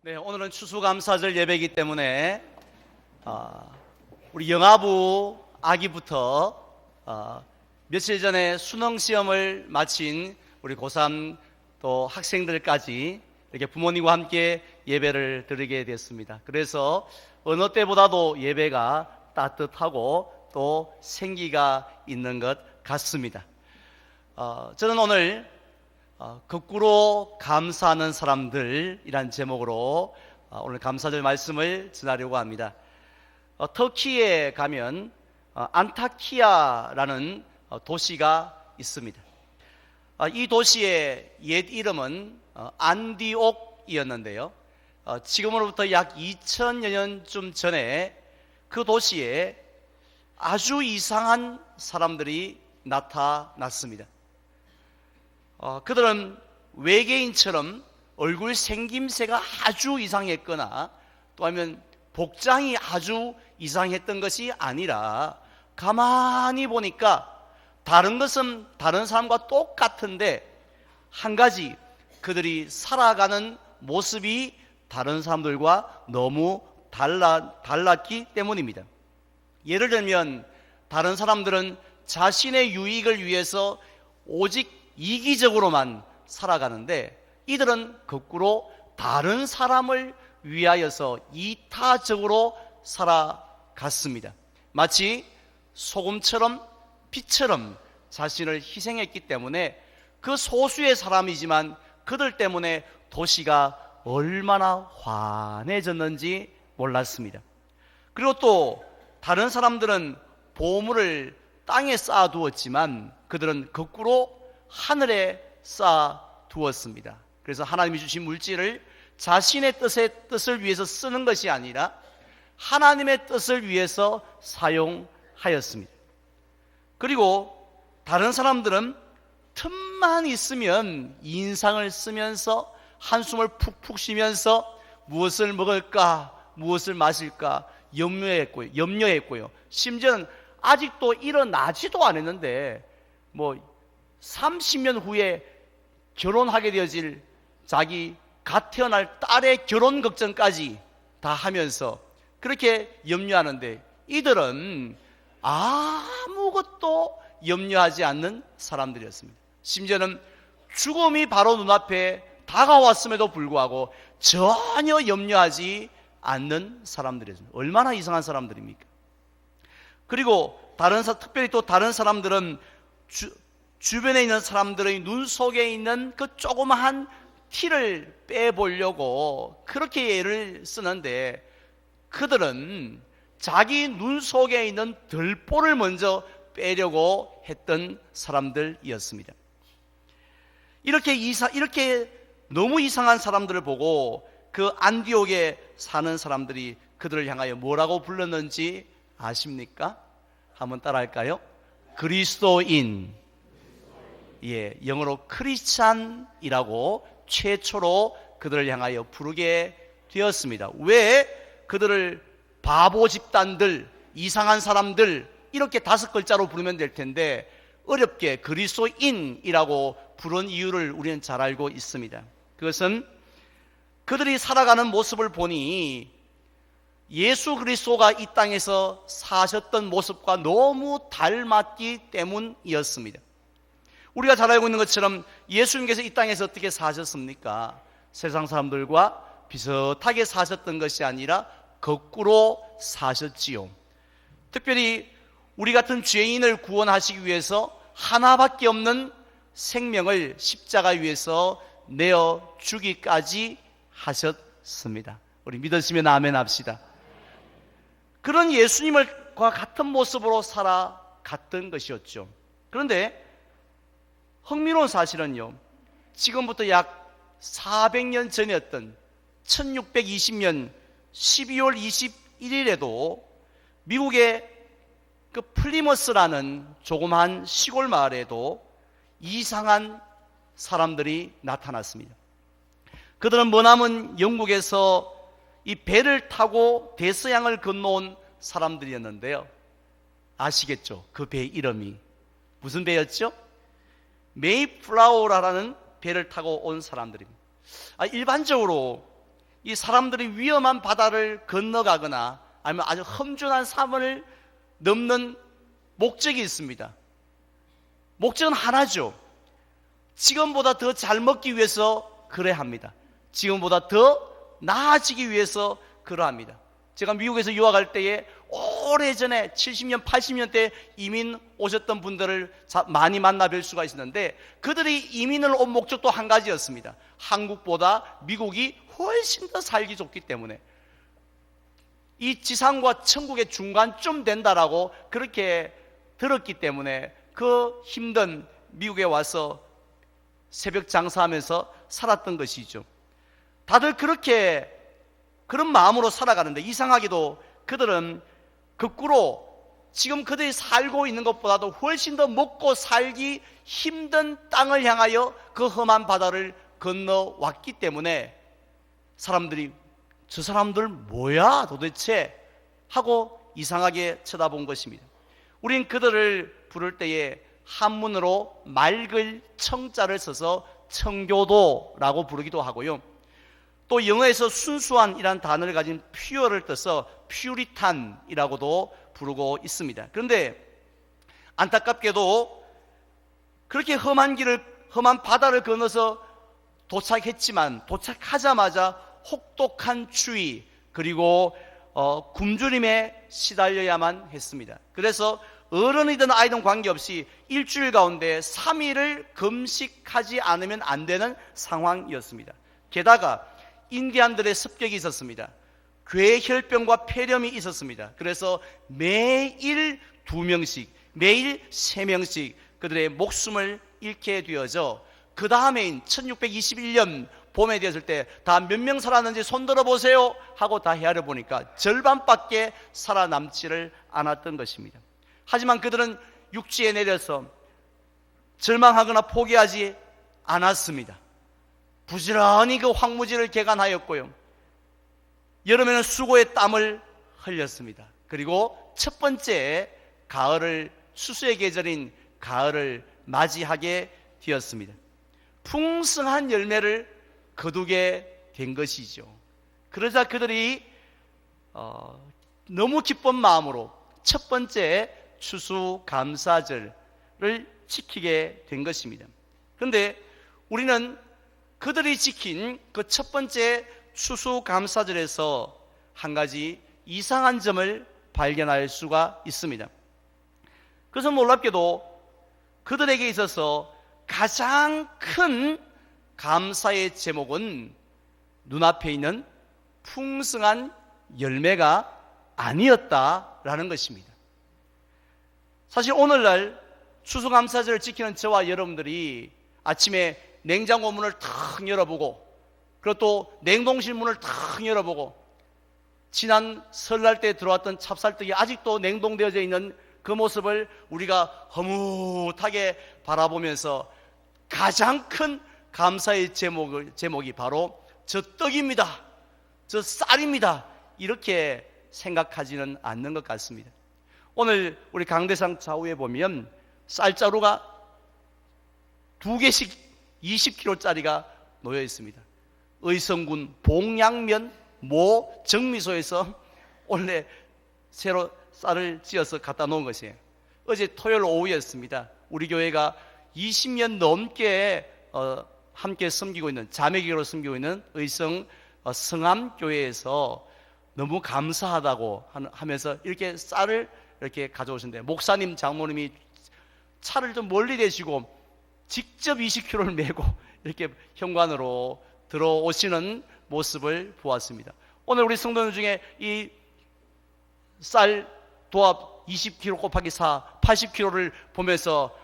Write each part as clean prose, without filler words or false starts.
네, 오늘은 추수감사절 예배이기 때문에 우리 영아부 아기부터 며칠 전에 수능시험을 마친 우리 고3 또 학생들까지 이렇게 부모님과 함께 예배를 드리게 됐습니다. 그래서 어느 때보다도 예배가 따뜻하고 또 생기가 있는 것 같습니다. 저는 오늘 거꾸로 감사하는 사람들이란 제목으로 오늘 감사절 말씀을 전하려고 합니다. 터키에 가면 안타키아라는 도시가 있습니다. 이 도시의 옛 이름은 안디옥이었는데요. 지금으로부터 약 2000여 년쯤 전에 그 도시에 아주 이상한 사람들이 나타났습니다. 그들은 외계인처럼 얼굴 생김새가 아주 이상했거나 또 아니면 복장이 아주 이상했던 것이 아니라 가만히 보니까 다른 것은 다른 사람과 똑같은데 한 가지 그들이 살아가는 모습이 다른 사람들과 너무 달랐기 때문입니다. 예를 들면 다른 사람들은 자신의 유익을 위해서 오직 이기적으로만 살아가는데 이들은 거꾸로 다른 사람을 위하여서 이타적으로 살아갔습니다. 마치 소금처럼 빛처럼 자신을 희생했기 때문에 그 소수의 사람이지만 그들 때문에 도시가 얼마나 환해졌는지 몰랐습니다. 그리고 또 다른 사람들은 보물을 땅에 쌓아두었지만 그들은 거꾸로 하늘에 쌓아두었습니다. 그래서 하나님이 주신 물질을 자신의 뜻을 위해서 쓰는 것이 아니라 하나님의 뜻을 위해서 사용하였습니다. 그리고 다른 사람들은 틈만 있으면 인상을 쓰면서 한숨을 푹푹 쉬면서 무엇을 먹을까, 무엇을 마실까 염려했고요. 심지어는 아직도 일어나지도 않았는데 30년 후에 결혼하게 되어질 자기 갓 태어날 딸의 결혼 걱정까지 다 하면서 그렇게 염려하는데 이들은 아무것도 염려하지 않는 사람들이었습니다. 심지어는 죽음이 바로 눈앞에 다가왔음에도 불구하고 전혀 염려하지 않는 사람들이었습니다. 얼마나 이상한 사람들입니까? 그리고 특별히 또 다른 사람들은 주변에 있는 사람들의 눈 속에 있는 그 조그마한 티를 빼보려고 그렇게 애를 쓰는데 그들은 자기 눈 속에 있는 들보를 먼저 빼려고 했던 사람들이었습니다. 이렇게 너무 이상한 사람들을 보고 그 안디옥에 사는 사람들이 그들을 향하여 뭐라고 불렀는지 아십니까? 한번 따라할까요? 그리스도인. 영어로 크리스찬이라고 최초로 그들을 향하여 부르게 되었습니다. 왜 그들을 바보 집단들, 이상한 사람들 이렇게 5글자로 부르면 될 텐데 어렵게 그리스도인이라고 부른 이유를 우리는 잘 알고 있습니다. 그것은 그들이 살아가는 모습을 보니 예수 그리스도가 이 땅에서 사셨던 모습과 너무 닮았기 때문이었습니다. 우리가 잘 알고 있는 것처럼 예수님께서 이 땅에서 어떻게 사셨습니까? 세상 사람들과 비슷하게 사셨던 것이 아니라 거꾸로 사셨지요. 특별히 우리 같은 죄인을 구원하시기 위해서 하나밖에 없는 생명을 십자가 위에서 내어주기까지 하셨습니다. 우리 믿으시면 아멘 합시다. 그런 예수님과 같은 모습으로 살아갔던 것이었죠. 그런데 흥미로운 사실은요, 지금부터 약 400년 전이었던 1620년 12월 21일에도 미국의 그 플리머스라는 조그마한 시골 마을에도 이상한 사람들이 나타났습니다. 그들은 머나먼 영국에서 이 배를 타고 대서양을 건너온 사람들이었는데요. 아시겠죠? 그 배 이름이 무슨 배였죠? 메이플라워라는 배를 타고 온 사람들입니다. 일반적으로 이 사람들이 위험한 바다를 건너가거나 아니면 아주 험준한 산을 넘는 목적이 있습니다. 목적은 하나죠. 지금보다 더 잘 먹기 위해서 그래야 합니다. 지금보다 더 나아지기 위해서 그러합니다. 제가 미국에서 유학할 때에 오래전에 70년, 80년 대 이민 오셨던 분들을 많이 만나 뵐 수가 있었는데 그들이 이민을 온 목적도 한 가지였습니다. 한국보다 미국이 훨씬 더 살기 좋기 때문에 이 지상과 천국의 중간쯤 된다라고 그렇게 들었기 때문에 그 힘든 미국에 와서 새벽 장사하면서 살았던 것이죠. 다들 그런 마음으로 살아가는데 이상하게도 그들은 거꾸로 지금 그들이 살고 있는 것보다도 훨씬 더 먹고 살기 힘든 땅을 향하여 그 험한 바다를 건너왔기 때문에 사람들이 저 사람들 뭐야 도대체 하고 이상하게 쳐다본 것입니다. 우린 그들을 부를 때에 한문으로 맑을 청자를 써서 청교도라고 부르기도 하고요. 또 영어에서 순수한이라는 단어를 가진 pure를 떠서 퓨리탄이라고도 부르고 있습니다. 그런데 안타깝게도 그렇게 험한 바다를 건너서 도착했지만 도착하자마자 혹독한 추위 그리고 굶주림에 시달려야만 했습니다. 그래서 어른이든 아이든 관계없이 일주일 가운데 3일을 금식하지 않으면 안 되는 상황이었습니다. 게다가 인디안들의 습격이 있었습니다. 괴혈병과 폐렴이 있었습니다. 그래서 매일 2명씩, 매일 3명씩 그들의 목숨을 잃게 되어져 그 다음해인 1621년 봄에 되었을 때 다 몇 명 살았는지 손 들어보세요 하고 다 헤아려 보니까 절반밖에 살아남지를 않았던 것입니다. 하지만 그들은 육지에 내려서 절망하거나 포기하지 않았습니다. 부지런히 그 황무지를 개간하였고요. 여름에는 수고의 땀을 흘렸습니다. 그리고 첫 번째 수수의 계절인 가을을 맞이하게 되었습니다. 풍성한 열매를 거두게 된 것이죠. 그러자 그들이 너무 기쁜 마음으로 첫 번째 추수감사절을 지키게 된 것입니다. 그런데 우리는 그들이 지킨 그 첫 번째 추수감사절에서 한 가지 이상한 점을 발견할 수가 있습니다. 그래서 놀랍게도 그들에게 있어서 가장 큰 감사의 제목은 눈앞에 있는 풍성한 열매가 아니었다라는 것입니다. 사실 오늘날 추수감사절을 지키는 저와 여러분들이 아침에 냉장고 문을 탁 열어보고 그리고 또 냉동실 문을 탁 열어보고 지난 설날 때 들어왔던 찹쌀떡이 아직도 냉동되어져 있는 그 모습을 우리가 허무하게 바라보면서 가장 큰 감사의 제목이 바로 저 떡입니다, 저 쌀입니다 이렇게 생각하지는 않는 것 같습니다. 오늘 우리 강대상 좌우에 보면 쌀자루가 2개씩 20kg짜리가 놓여 있습니다. 의성군 봉양면 모 정미소에서 원래 새로 쌀을 찌어서 갖다 놓은 것이에요. 어제 토요일 오후였습니다. 우리 교회가 20년 넘게 함께 섬기고 있는 자매교회로 섬기고 있는 의성 성암교회에서 너무 감사하다고 하면서 이렇게 쌀을 이렇게 가져오신대요. 목사님, 장모님이 차를 좀 멀리 대시고 직접 20kg를 메고 이렇게 현관으로 들어오시는 모습을 보았습니다. 오늘 우리 성도들 중에 이 쌀 도합 20kg 곱하기 4, 80kg를 보면서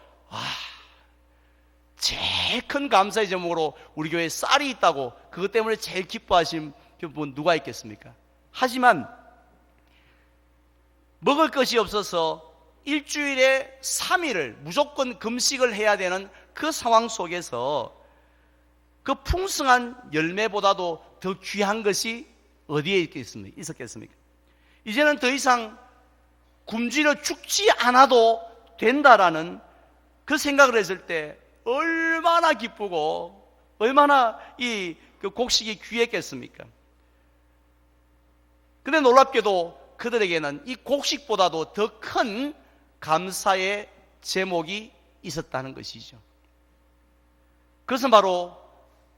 제일 큰 감사의 제목으로 우리 교회에 쌀이 있다고 그것 때문에 제일 기뻐하신 분 누가 있겠습니까? 하지만 먹을 것이 없어서 일주일에 3일을 무조건 금식을 해야 되는 그 상황 속에서 그 풍성한 열매보다도 더 귀한 것이 어디에 있었겠습니까? 이제는 더 이상 굶주려 죽지 않아도 된다라는 그 생각을 했을 때 얼마나 기쁘고 얼마나 그 곡식이 귀했겠습니까? 근데 놀랍게도 그들에게는 이 곡식보다도 더 큰 감사의 제목이 있었다는 것이죠. 그것은 바로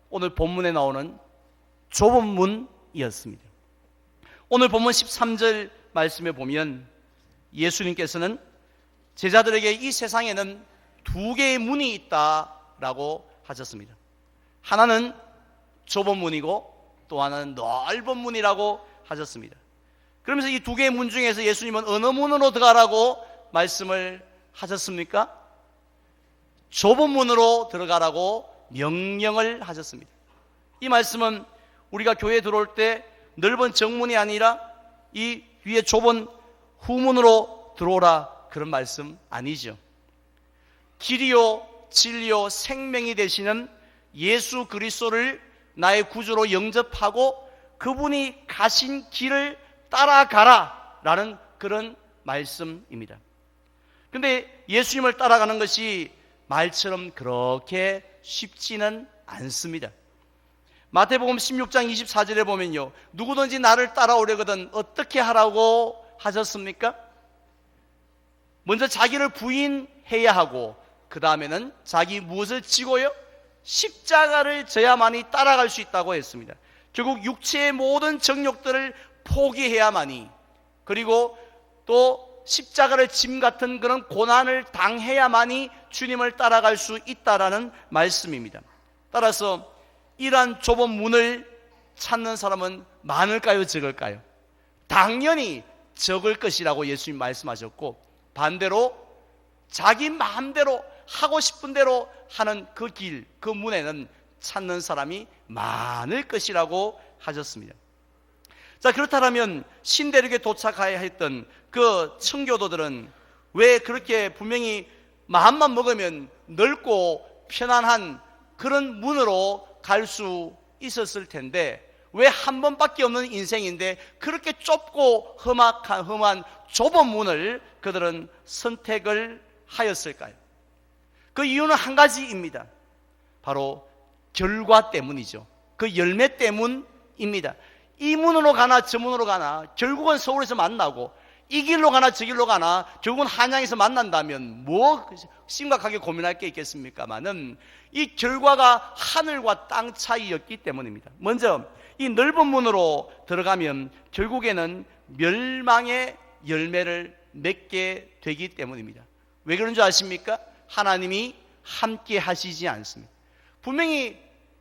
오늘 본문에 나오는 좁은 문이었습니다. 오늘 본문 13절 말씀에 보면 예수님께서는 제자들에게 이 세상에는 두 개의 문이 있다라고 하셨습니다. 하나는 좁은 문이고 또 하나는 넓은 문이라고 하셨습니다. 그러면서 이 두 개의 문 중에서 예수님은 어느 문으로 들어가라고 말씀을 하셨습니까? 좁은 문으로 들어가라고 명령을 하셨습니다. 이 말씀은 우리가 교회에 들어올 때 넓은 정문이 아니라 이 위에 좁은 후문으로 들어오라 그런 말씀 아니죠. 길이요 진리요 생명이 되시는 예수 그리스도를 나의 구주로 영접하고 그분이 가신 길을 따라가라 라는 그런 말씀입니다. 근데 예수님을 따라가는 것이 말처럼 그렇게 쉽지는 않습니다. 마태복음 16장 24절에 보면요, 누구든지 나를 따라오려거든 어떻게 하라고 하셨습니까? 먼저 자기를 부인해야 하고 그 다음에는 자기 무엇을 지고요? 십자가를 져야만이 따라갈 수 있다고 했습니다. 결국 육체의 모든 정욕들을 포기해야만이, 그리고 또 십자가를 짐 같은 그런 고난을 당해야만이 주님을 따라갈 수 있다라는 말씀입니다. 따라서 이러한 좁은 문을 찾는 사람은 많을까요, 적을까요? 당연히 적을 것이라고 예수님 말씀하셨고, 반대로 자기 마음대로 하고 싶은 대로 하는 그 길, 그 문에는 찾는 사람이 많을 것이라고 하셨습니다. 자, 그렇다면 신대륙에 도착해야 했던 그 청교도들은 왜 그렇게 분명히 마음만 먹으면 넓고 편안한 그런 문으로 갈 수 있었을 텐데 왜 한 번밖에 없는 인생인데 그렇게 좁고 험한 좁은 문을 그들은 선택을 하였을까요? 그 이유는 한 가지입니다. 바로 결과 때문이죠. 그 열매 때문입니다. 이 문으로 가나 저 문으로 가나 결국은 서울에서 만나고, 이 길로 가나 저 길로 가나 결국은 한양에서 만난다면 뭐 심각하게 고민할 게 있겠습니까마는 이 결과가 하늘과 땅 차이였기 때문입니다. 먼저 이 넓은 문으로 들어가면 결국에는 멸망의 열매를 맺게 되기 때문입니다. 왜 그런 줄 아십니까? 하나님이 함께 하시지 않습니다. 분명히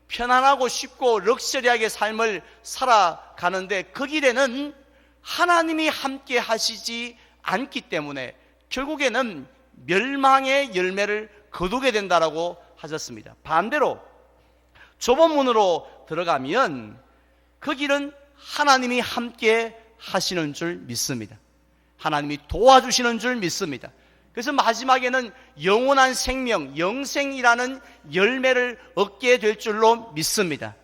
편안하고 쉽고 럭셔리하게 삶을 살아가는데 그 길에는 하나님이 함께 하시지 않기 때문에 결국에는 멸망의 열매를 거두게 된다라고 하셨습니다. 반대로 좁은 문으로 들어가면 그 길은 하나님이 함께 하시는 줄 믿습니다. 하나님이 도와주시는 줄 믿습니다. 그래서 마지막에는 영원한 생명, 영생이라는 열매를 얻게 될 줄로 믿습니다.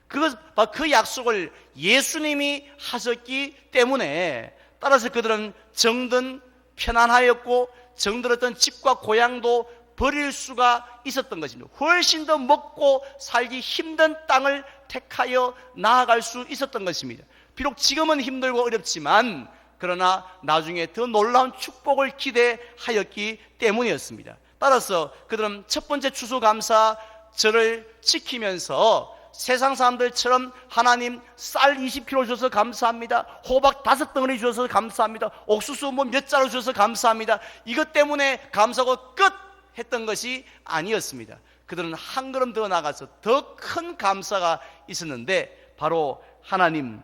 그 약속을 예수님이 하셨기 때문에 따라서 그들은 정든 편안하였고 정들었던 집과 고향도 버릴 수가 있었던 것입니다. 훨씬 더 먹고 살기 힘든 땅을 택하여 나아갈 수 있었던 것입니다. 비록 지금은 힘들고 어렵지만 그러나 나중에 더 놀라운 축복을 기대하였기 때문이었습니다. 따라서 그들은 첫 번째 추수감사절을 지키면서 세상 사람들처럼 하나님 쌀 20kg 주셔서 감사합니다, 호박 5덩어리 주셔서 감사합니다, 옥수수 몇 자루 주셔서 감사합니다, 이것 때문에 감사하고 끝 했던 것이 아니었습니다. 그들은 한 걸음 더 나가서 더 큰 감사가 있었는데 바로 하나님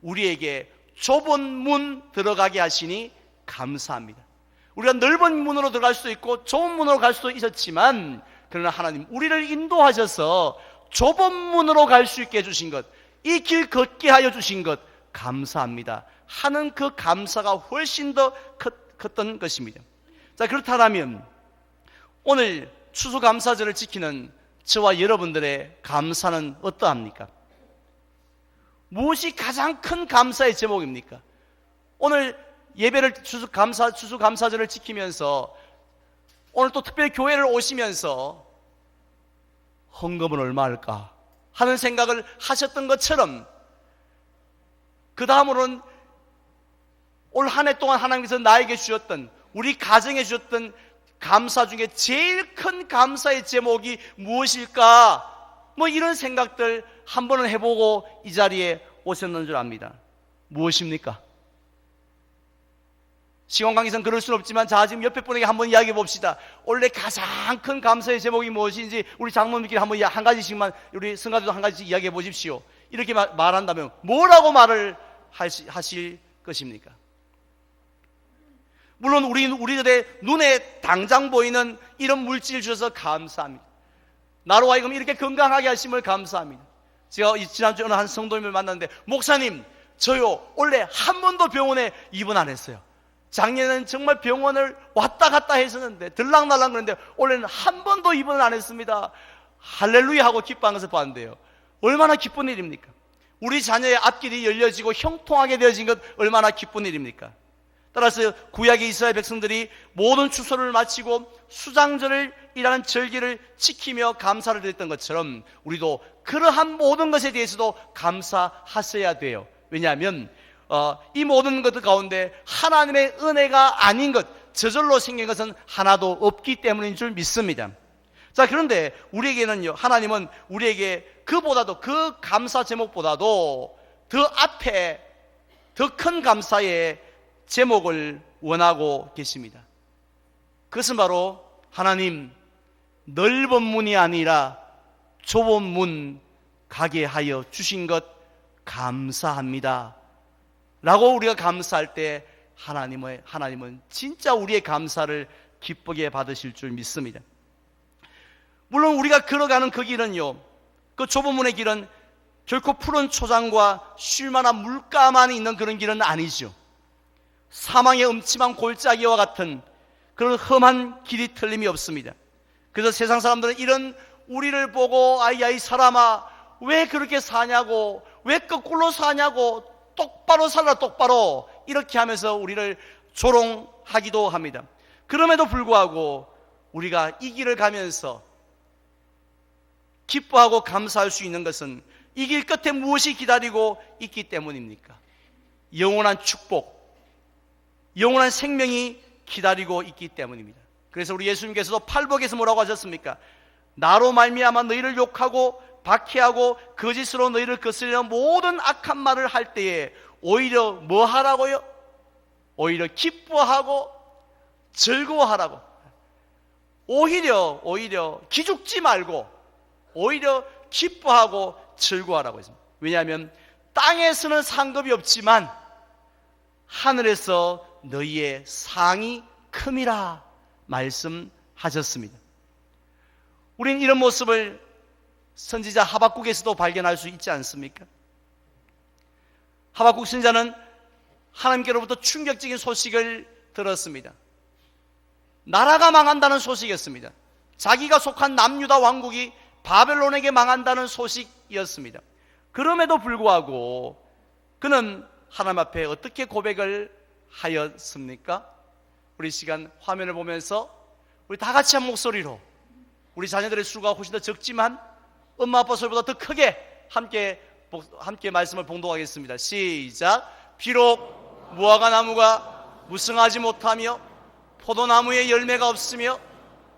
우리에게 좁은 문 들어가게 하시니 감사합니다. 우리가 넓은 문으로 들어갈 수도 있고 좁은 문으로 갈 수도 있었지만 그러나 하나님 우리를 인도하셔서 좁은 문으로 갈 수 있게 해주신 것, 이 길 걷게 하여 주신 것 감사합니다 하는 그 감사가 훨씬 더 컸던 것입니다. 자, 그렇다면 오늘 추수감사절을 지키는 저와 여러분들의 감사는 어떠합니까? 무엇이 가장 큰 감사의 제목입니까? 오늘 예배를 추수감사절을 지키면서 오늘 또 특별히 교회를 오시면서 헌금은 얼마 할까 하는 생각을 하셨던 것처럼 그 다음으로는 올 한 해 동안 하나님께서 나에게 주셨던, 우리 가정에 주셨던 감사 중에 제일 큰 감사의 제목이 무엇일까? 뭐 이런 생각들 한 번은 해보고 이 자리에 오셨는 줄 압니다. 무엇입니까? 시간 관계상 그럴 수는 없지만, 자, 지금 옆에 분에게 한번 이야기해 봅시다. 원래 가장 큰 감사의 제목이 무엇인지 우리 장모님끼리 한번 한 가지씩만, 우리 성가들도 한 가지씩 이야기해 보십시오. 이렇게 말한다면 뭐라고 말을 하실 것입니까? 물론 우리들의 눈에 당장 보이는 이런 물질을 주셔서 감사합니다. 나로 하여금 이렇게 건강하게 하심을 감사합니다. 제가 지난주에 어느 한 성도님을 만났는데, 목사님, 저요 원래 한 번도 병원에 입원 안 했어요. 작년에는 정말 병원을 왔다 갔다 했었는데, 들락날락 그랬는데 올해는 한 번도 입원을 안 했습니다. 할렐루야 하고 기뻐하는 것을 봤는데요, 얼마나 기쁜 일입니까? 우리 자녀의 앞길이 열려지고 형통하게 되어진 것 얼마나 기쁜 일입니까? 따라서 구약의 이스라엘 백성들이 모든 추수를 마치고 수장절이라는 절기를 지키며 감사를 드렸던 것처럼, 우리도 그러한 모든 것에 대해서도 감사하셔야 돼요. 왜냐하면 이 모든 것들 가운데 하나님의 은혜가 아닌 것, 저절로 생긴 것은 하나도 없기 때문인 줄 믿습니다. 자, 그런데 우리에게는요, 하나님은 우리에게 그보다도, 그 감사 제목보다도 더 앞에 더 큰 감사의 제목을 원하고 계십니다. 그것은 바로, 하나님, 넓은 문이 아니라 좁은 문 가게 하여 주신 것 감사합니다 라고 우리가 감사할 때 하나님은 진짜 우리의 감사를 기쁘게 받으실 줄 믿습니다. 물론 우리가 걸어가는 그 길은요, 그 좁은 문의 길은 결코 푸른 초장과 쉴만한 물가만 있는 그런 길은 아니죠. 사망의 음침한 골짜기와 같은 그런 험한 길이 틀림이 없습니다. 그래서 세상 사람들은 이런 우리를 보고, 아이야 이 사람아 왜 그렇게 사냐고, 왜 거꾸로 사냐고, 똑바로 살라 똑바로, 이렇게 하면서 우리를 조롱하기도 합니다. 그럼에도 불구하고 우리가 이 길을 가면서 기뻐하고 감사할 수 있는 것은 이 길 끝에 무엇이 기다리고 있기 때문입니까? 영원한 축복, 영원한 생명이 기다리고 있기 때문입니다. 그래서 우리 예수님께서도 팔복에서 뭐라고 하셨습니까? 나로 말미암아 너희를 욕하고 박해하고 거짓으로 너희를 거스리는 모든 악한 말을 할 때에 오히려 뭐 하라고요? 오히려 기뻐하고 즐거워하라고. 오히려 기죽지 말고 오히려 기뻐하고 즐거워하라고 했습니다. 왜냐하면 땅에서는 상급이 없지만 하늘에서 너희의 상이 큼이라 말씀하셨습니다. 우리는 이런 모습을 선지자 하박국에서도 발견할 수 있지 않습니까? 하박국 선지자는 하나님께로부터 충격적인 소식을 들었습니다. 나라가 망한다는 소식이었습니다. 자기가 속한 남유다 왕국이 바벨론에게 망한다는 소식이었습니다. 그럼에도 불구하고 그는 하나님 앞에 어떻게 고백을 하였습니까? 우리 시간 화면을 보면서 우리 다 같이 한 목소리로, 우리 자녀들의 수가 훨씬 더 적지만 엄마 아빠 소리보다 더 크게 함께 말씀을 봉독하겠습니다. 시작. 비록 무화과 나무가 무성하지 못하며 포도나무에 열매가 없으며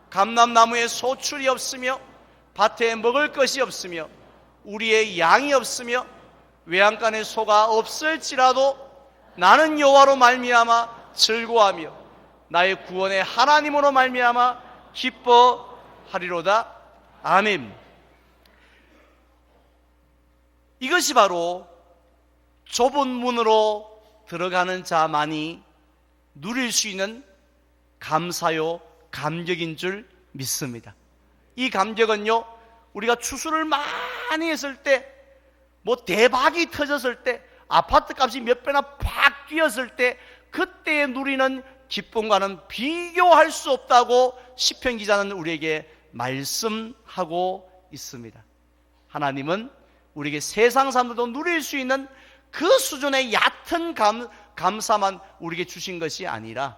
감람나무에 소출이 없으며 밭에 먹을 것이 없으며 우리의 양이 없으며 외양간에 소가 없을지라도 나는 여호와로 말미암아 즐거워하며 나의 구원의 하나님으로 말미암아 기뻐하리로다. 아멘. 이것이 바로 좁은 문으로 들어가는 자만이 누릴 수 있는 감사요 감격인 줄 믿습니다. 이 감격은요, 우리가 추수를 많이 했을 때, 뭐 대박이 터졌을 때, 아파트 값이 몇 배나 팍 뛰었을 때, 그때에 누리는 기쁨과는 비교할 수 없다고 시편 기자는 우리에게 말씀하고 있습니다. 하나님은 우리에게 세상 사람들도 누릴 수 있는 그 수준의 얕은 감사만 우리에게 주신 것이 아니라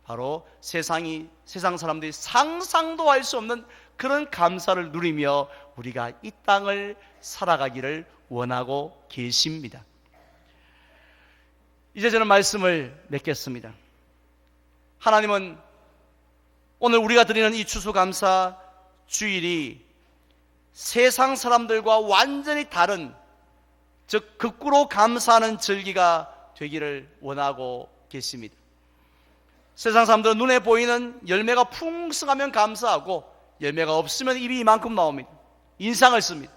바로 세상 사람들이 상상도 할 수 없는 그런 감사를 누리며 우리가 이 땅을 살아가기를 원하고 계십니다. 이제 저는 말씀을 맺겠습니다. 하나님은 오늘 우리가 드리는 이 추수감사 주일이 세상 사람들과 완전히 다른, 즉 거꾸로 감사하는 절기가 되기를 원하고 계십니다. 세상 사람들은 눈에 보이는 열매가 풍성하면 감사하고 열매가 없으면 입이 이만큼 나옵니다. 인상을 씁니다.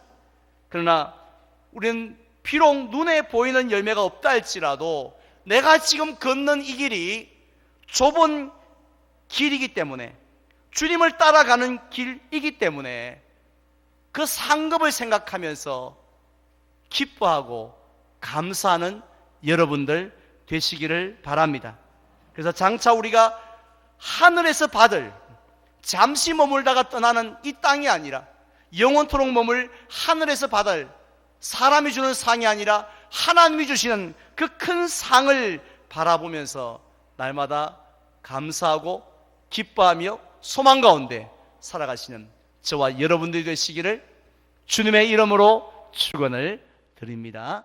그러나 우리는 비록 눈에 보이는 열매가 없다 할지라도 내가 지금 걷는 이 길이 좁은 길이기 때문에, 주님을 따라가는 길이기 때문에 그 상급을 생각하면서 기뻐하고 감사하는 여러분들 되시기를 바랍니다. 그래서 장차 우리가 하늘에서 받을, 잠시 머물다가 떠나는 이 땅이 아니라 영원토록 머물 하늘에서 받을, 사람이 주는 상이 아니라 하나님이 주시는 그 큰 상을 바라보면서 날마다 감사하고 기뻐하며 소망 가운데 살아가시는 저와 여러분들이 되시기를 주님의 이름으로 축원을 드립니다.